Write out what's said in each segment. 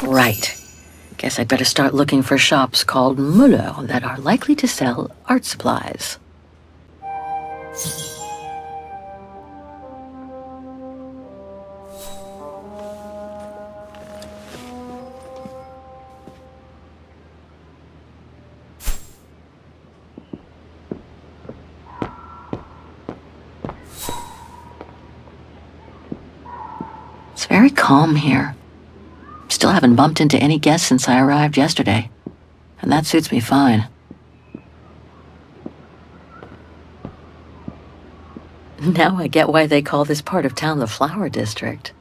Right. Guess I'd better start looking for shops called Muller that are likely to sell art supplies. It's very calm here. Still haven't bumped into any guests since I arrived yesterday, and that suits me fine. Now I get why they call this part of town the Flower District.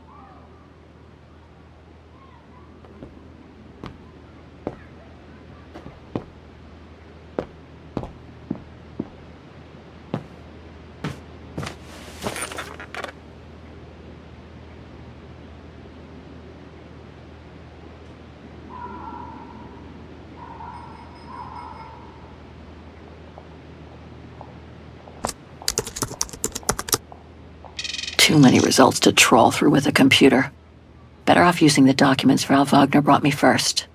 Too many results to trawl through with a computer. Better off using the documents Frau Wagner brought me first.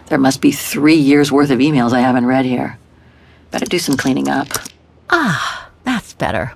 There must be 3 years' worth of emails I haven't read here. Better do some cleaning up. Ah, that's better.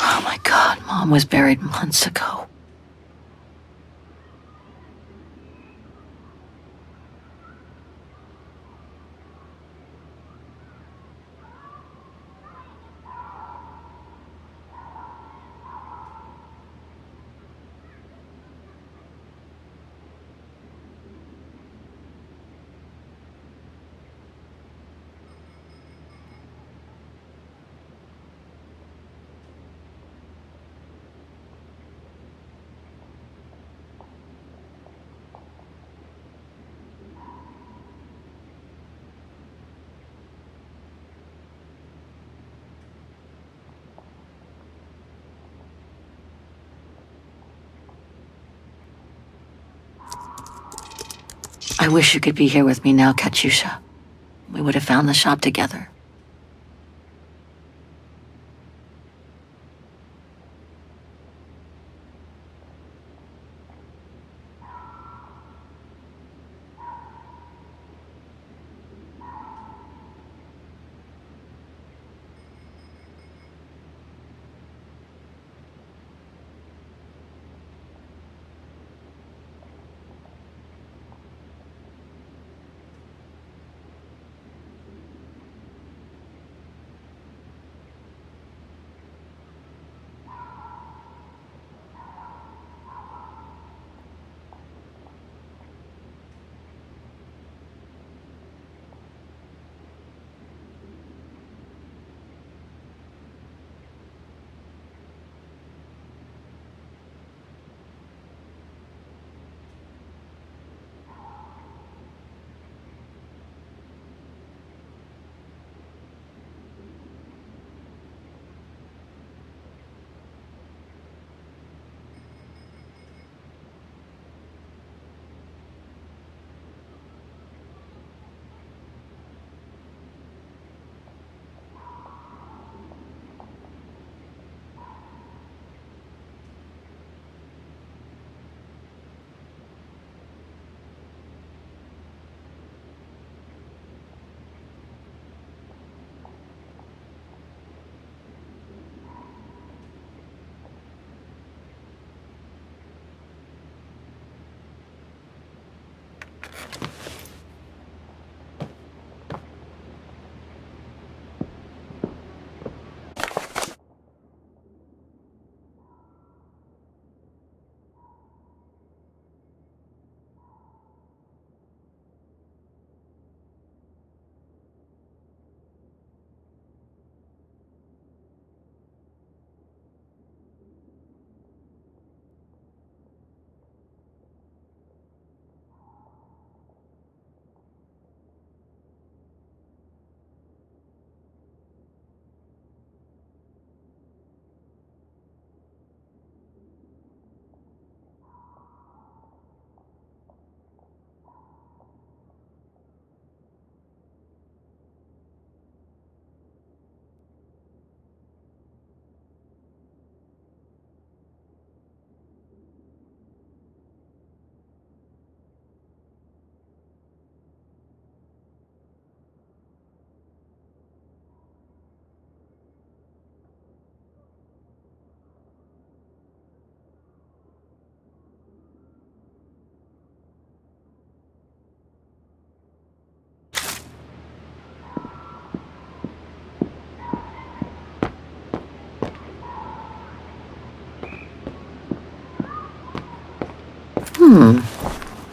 Oh my God, Mom was buried months ago. I wish you could be here with me now, Katyusha. We would have found the shop together.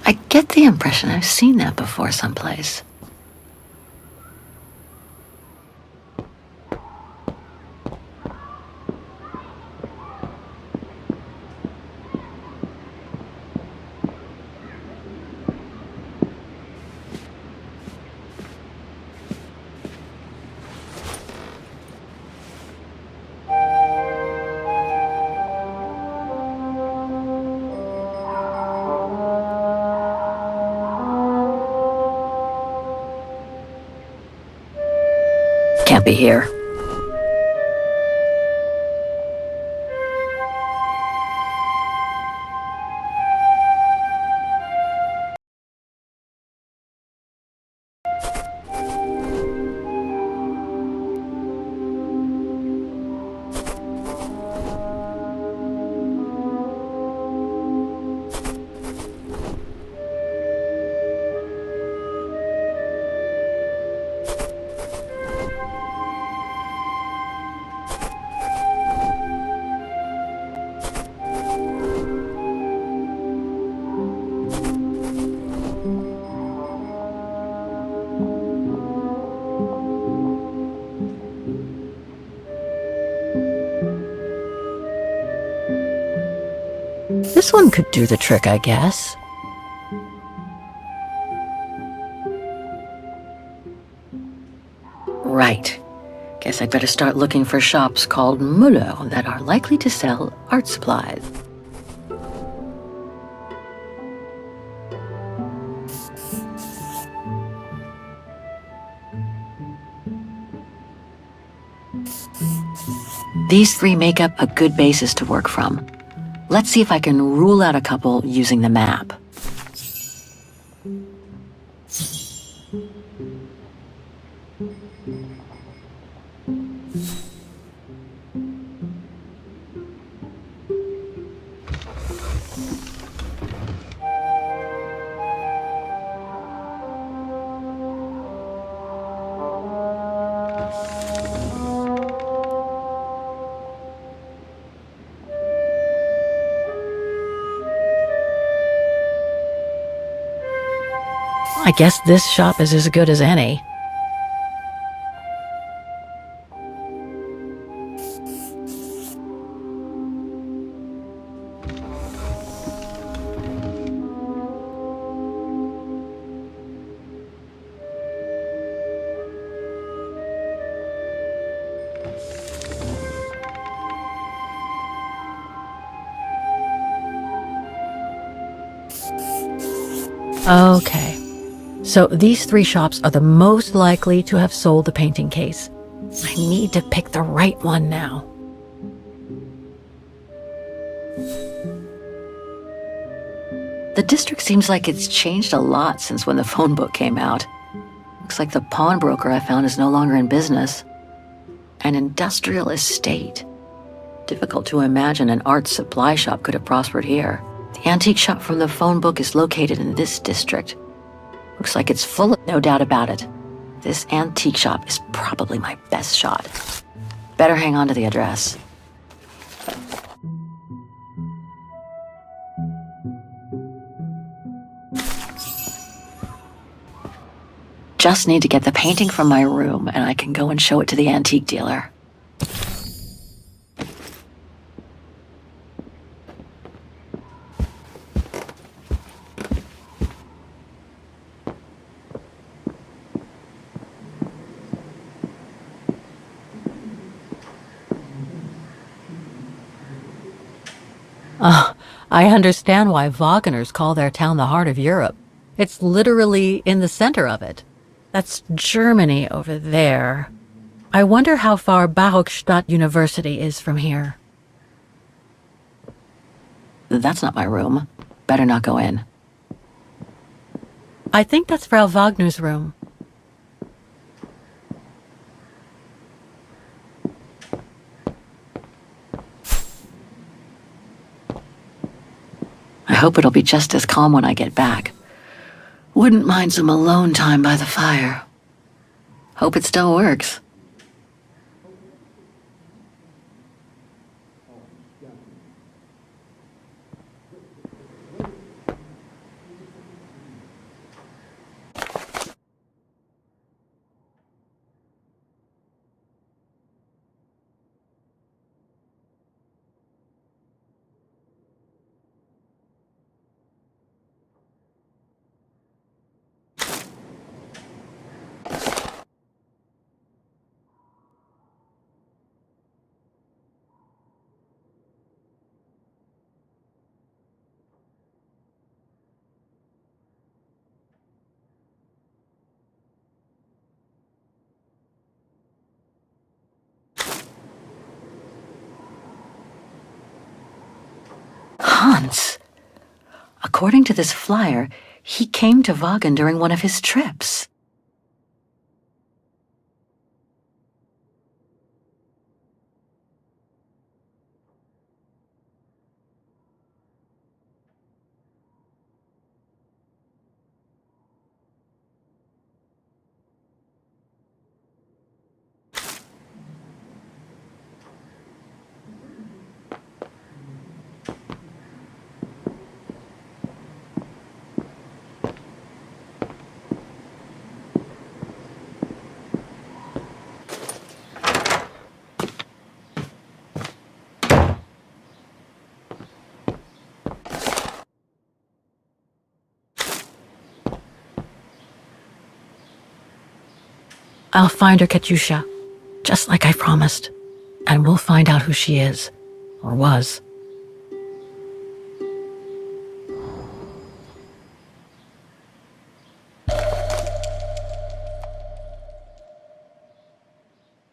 I get the impression I've seen that before someplace. Can't be here. This one could do the trick, I guess. Right. Guess I'd better start looking for shops called Muller that are likely to sell art supplies. These three make up a good basis to work from. Let's see if I can rule out a couple using the map. I guess this shop is as good as any. Okay. So these three shops are the most likely to have sold the painting case. I need to pick the right one now. The district seems like it's changed a lot since when the phone book came out. Looks like the pawnbroker I found is no longer in business. An industrial estate. Difficult to imagine an art supply shop could have prospered here. The antique shop from the phone book is located in this district. Looks like it's full of, no doubt about it. This antique shop is probably my best shot. Better hang on to the address. Just need to get the painting from my room, and I can go and show it to the antique dealer. I understand why Wagners call their town the heart of Europe. It's literally in the center of it. That's Germany over there. I wonder how far Barockstadt University is from here. That's not my room. Better not go in. I think that's Frau Wagner's room. I hope it'll be just as calm when I get back. Wouldn't mind some alone time by the fire. Hope it still works. Hans. According to this flyer, he came to Wagen during one of his trips. I'll find her Katyusha, just like I promised. And we'll find out who she is, or was.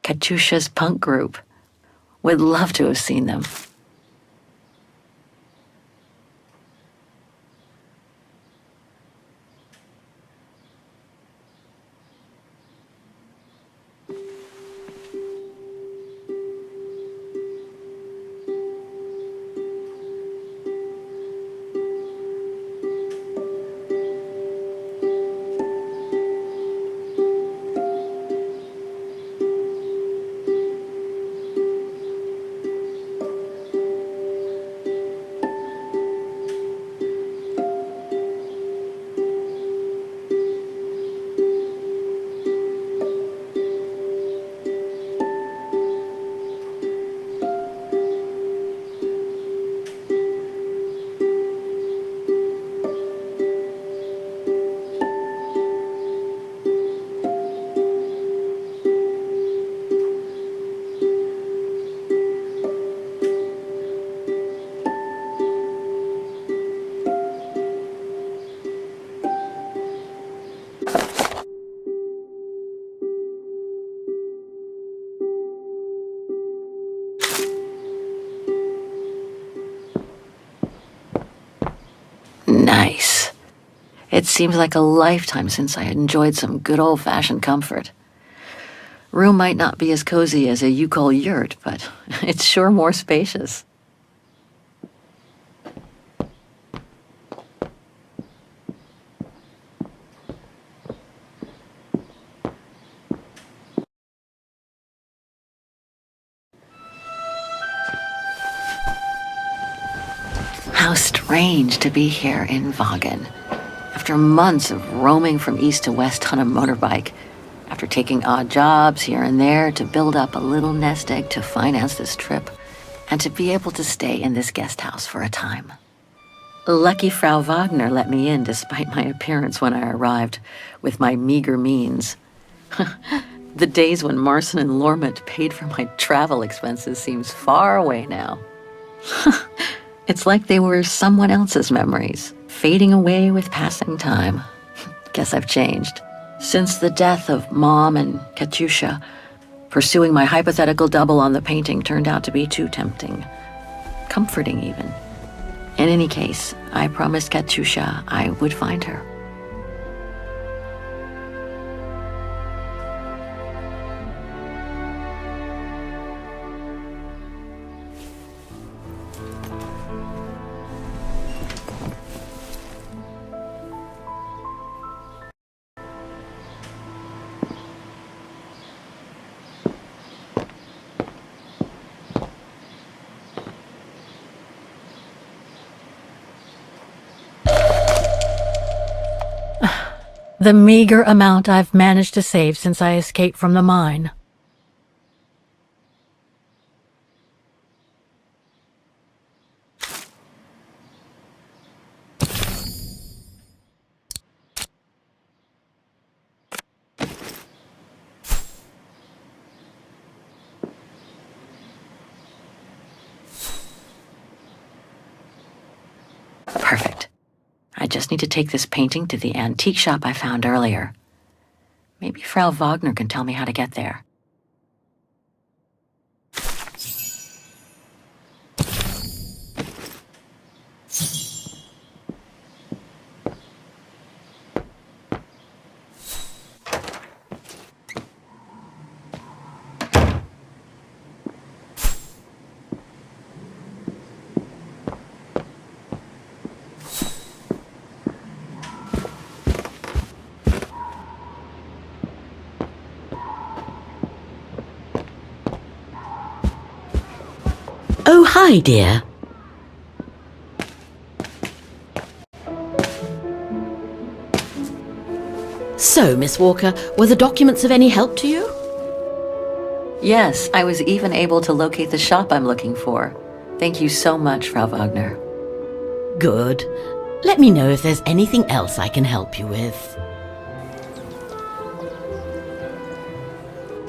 Katyusha's punk group. Would love to have seen them. Nice. It seems like a lifetime since I enjoyed some good old-fashioned comfort. Room might not be as cozy as a you-call yurt, but it's sure more spacious. How strange to be here in Vagen. After months of roaming from east to west on a motorbike, after taking odd jobs here and there to build up a little nest egg to finance this trip, and to be able to stay in this guest house for a time. Lucky Frau Wagner let me in despite my appearance when I arrived, with my meager means. The days when Marson and Lormet paid for my travel expenses seems far away now. It's like they were someone else's memories, fading away with passing time. Guess I've changed. Since the death of Mom and Katyusha, pursuing my hypothetical double on the painting turned out to be too tempting. Comforting, even. In any case, I promised Katyusha I would find her. The meager amount I've managed to save since I escaped from the mine. Perfect. I just need to take this painting to the antique shop I found earlier. Maybe Frau Wagner can tell me how to get there. Oh, hi, dear. So, Miss Walker, were the documents of any help to you? Yes, I was even able to locate the shop I'm looking for. Thank you so much, Frau Wagner. Good. Let me know if there's anything else I can help you with.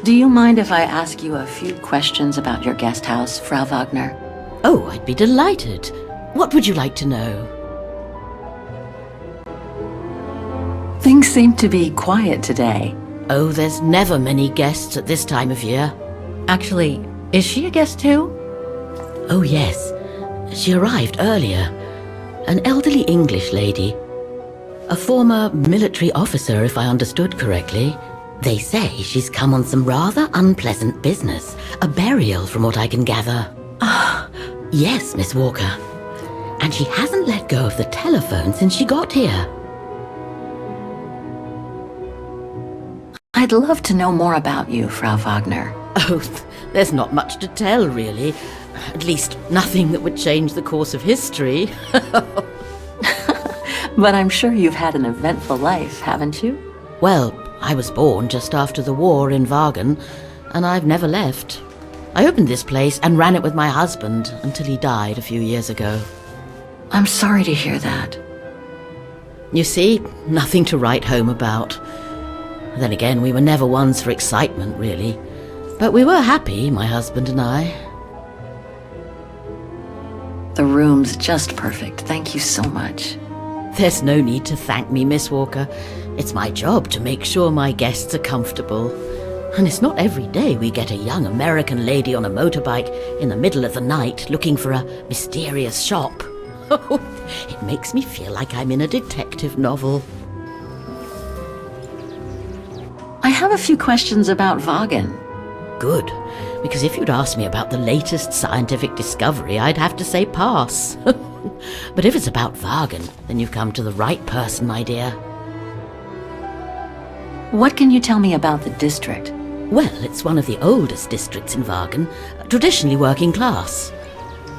Do you mind if I ask you a few questions about your guest house, Frau Wagner? Oh, I'd be delighted. What would you like to know? Things seem to be quiet today. Oh, there's never many guests at this time of year. Actually, is she a guest too? Oh, yes. She arrived earlier. An elderly English lady. A former military officer, if I understood correctly. They say she's come on some rather unpleasant business. A burial, from what I can gather. Yes, Miss Walker. And she hasn't let go of the telephone since she got here. I'd love to know more about you, Frau Wagner. Oh, there's not much to tell, really. At least, nothing that would change the course of history. But I'm sure you've had an eventful life, haven't you? Well, I was born just after the war in Vagen, and I've never left. I opened this place and ran it with my husband until he died a few years ago. I'm sorry to hear that. You see, nothing to write home about. Then again, we were never ones for excitement, really. But we were happy, my husband and I. The room's just perfect. Thank you so much. There's no need to thank me, Miss Walker. It's my job to make sure my guests are comfortable. And it's not every day we get a young American lady on a motorbike in the middle of the night looking for a mysterious shop. It makes me feel like I'm in a detective novel. I have a few questions about Vagen. Good, because if you'd asked me about the latest scientific discovery, I'd have to say pass. But if it's about Vagen, then you've come to the right person, my dear. What can you tell me about the district? Well, it's one of the oldest districts in Vagen, traditionally working class.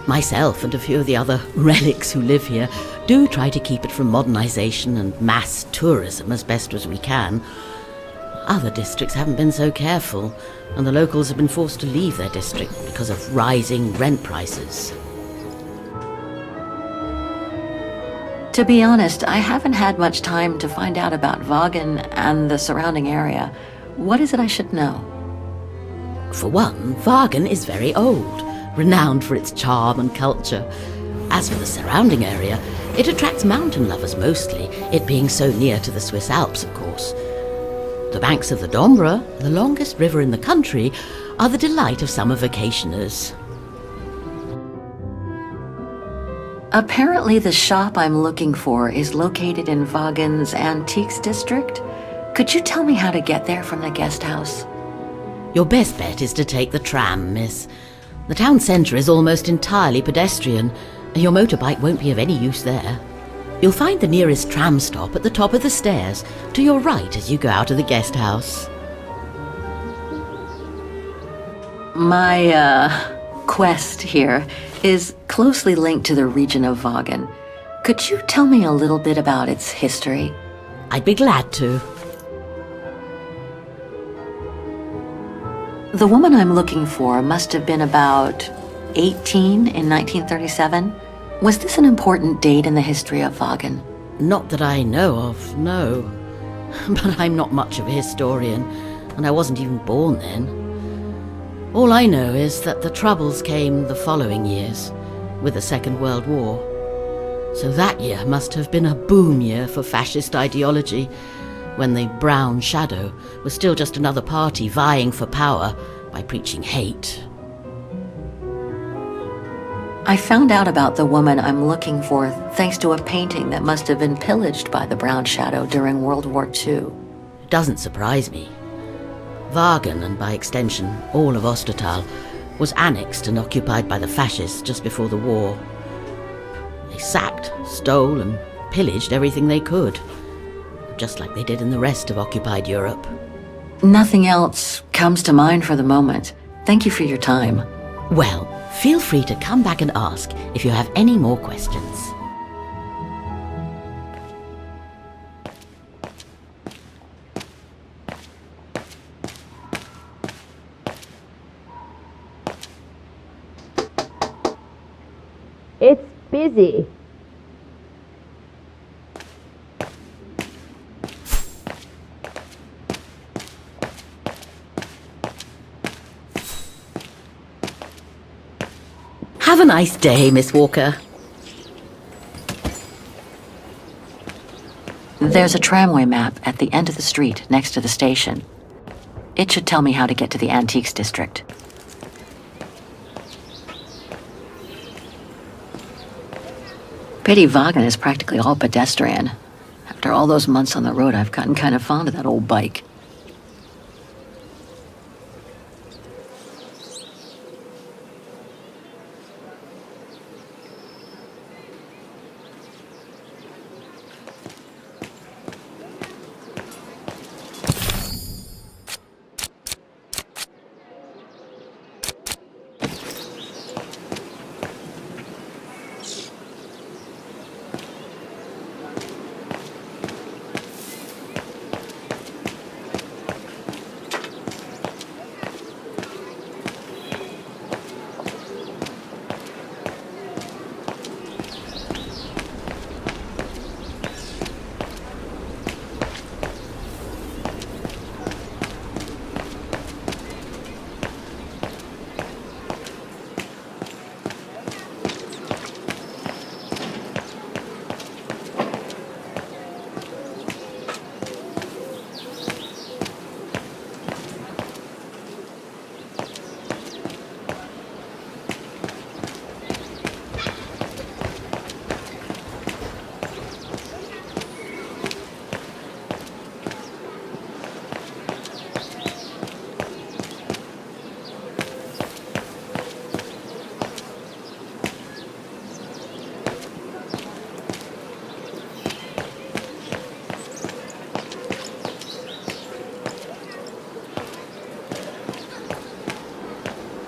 Myself and a few of the other relics who live here do try to keep it from modernization and mass tourism as best as we can. Other districts haven't been so careful, and the locals have been forced to leave their district because of rising rent prices. To be honest, I haven't had much time to find out about Vagen and the surrounding area. What is it I should know? For one, Vagen is very old, renowned for its charm and culture. As for the surrounding area, it attracts mountain lovers mostly, it being so near to the Swiss Alps, of course. The banks of the Dombra, the longest river in the country, are the delight of summer vacationers. Apparently the shop I'm looking for is located in Vagen's Antiques district. Could you tell me how to get there from the guest house? Your best bet is to take the tram, miss. The town centre is almost entirely pedestrian, and your motorbike won't be of any use there. You'll find the nearest tram stop at the top of the stairs, to your right as you go out of the guest house. My, quest here is closely linked to the region of Vagen. Could you tell me a little bit about its history? I'd be glad to. The woman I'm looking for must have been about 18 in 1937. Was this an important date in the history of Vagen? Not that I know of, no. But I'm not much of a historian, and I wasn't even born then. All I know is that the Troubles came the following years, with the Second World War. So that year must have been a boom year for fascist ideology, when the Brown Shadow was still just another party vying for power by preaching hate. I found out about the woman I'm looking for thanks to a painting that must have been pillaged by the Brown Shadow during World War II. It doesn't surprise me. Vagen, and by extension all of Ostertal, was annexed and occupied by the fascists just before the war. They sacked, stole and pillaged everything they could, just like they did in the rest of occupied Europe. Nothing else comes to mind for the moment. Thank you for your time. Well, feel free to come back and ask if you have any more questions. It's busy. Have a nice day, Miss Walker. There's a tramway map at the end of the street next to the station. It should tell me how to get to the Antiques district. Pity Vagen is practically all pedestrian. After all those months on the road, I've gotten kind of fond of that old bike.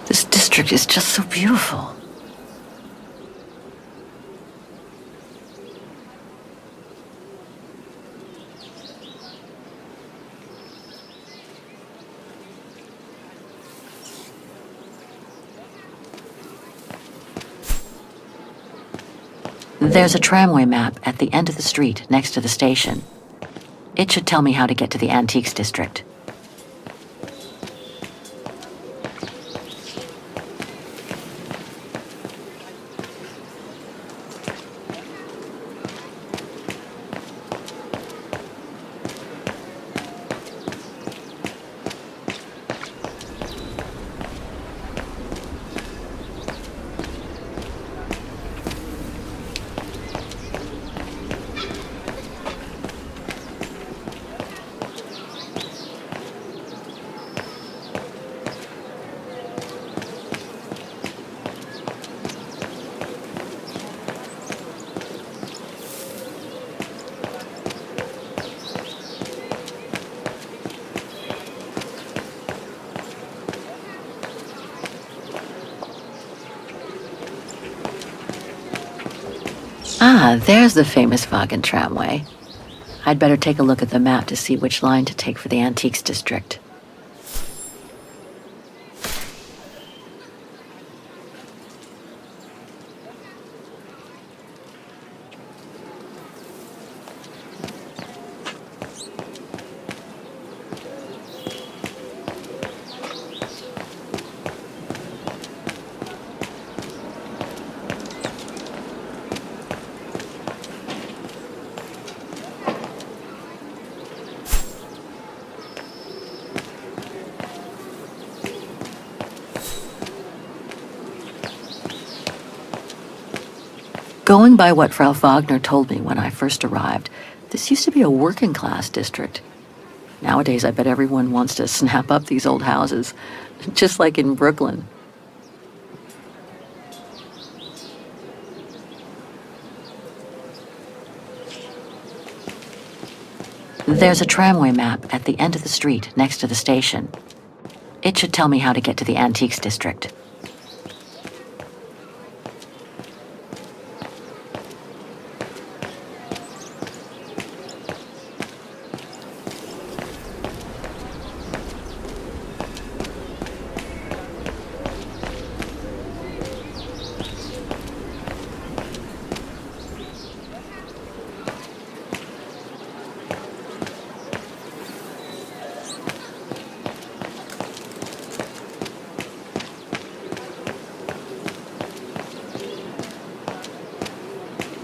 This district is just so beautiful. There's a tramway map at the end of the street next to the station. It should tell me how to get to the antiques district. Ah, there's the famous Wagen tramway. I'd better take a look at the map to see which line to take for the antiques district. Going by what Frau Wagner told me when I first arrived, this used to be a working-class district. Nowadays, I bet everyone wants to snap up these old houses, just like in Brooklyn. There's a tramway map at the end of the street next to the station. It should tell me how to get to the antiques district.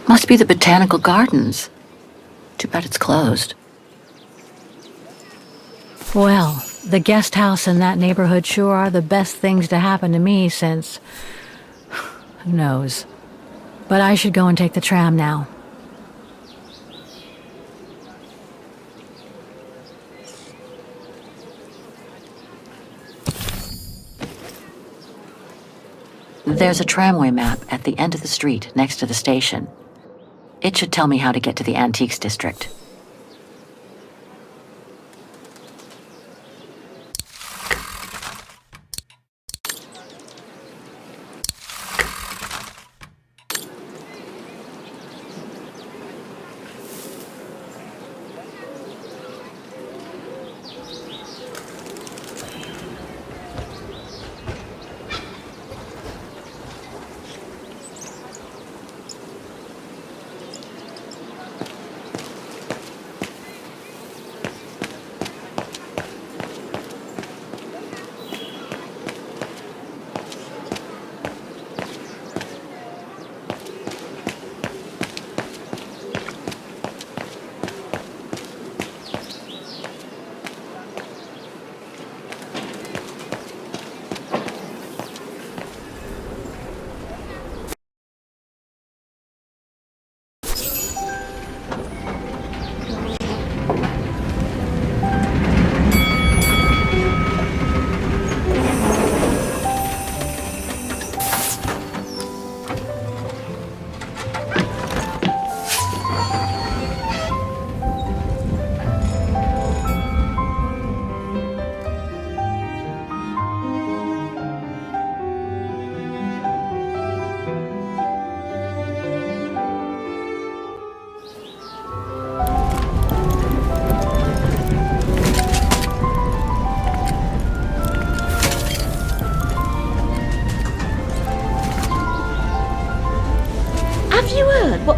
Must be the botanical gardens. Too bad it's closed. Well, the guest house in that neighborhood sure are the best things to happen to me since... who knows. But I should go and take the tram now. There's a tramway map at the end of the street next to the station. It should tell me how to get to the antiques district.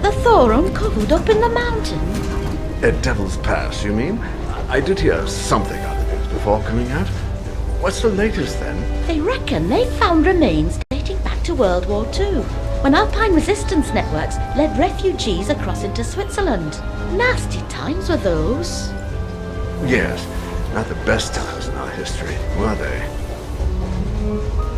The Thor uncovered up in the mountain? At Devil's Pass, you mean? I did hear something on the news before coming out. What's the latest then? They reckon they found remains dating back to World War II, when Alpine resistance networks led refugees across into Switzerland. Nasty times were those. Yes, not the best times in our history, were they?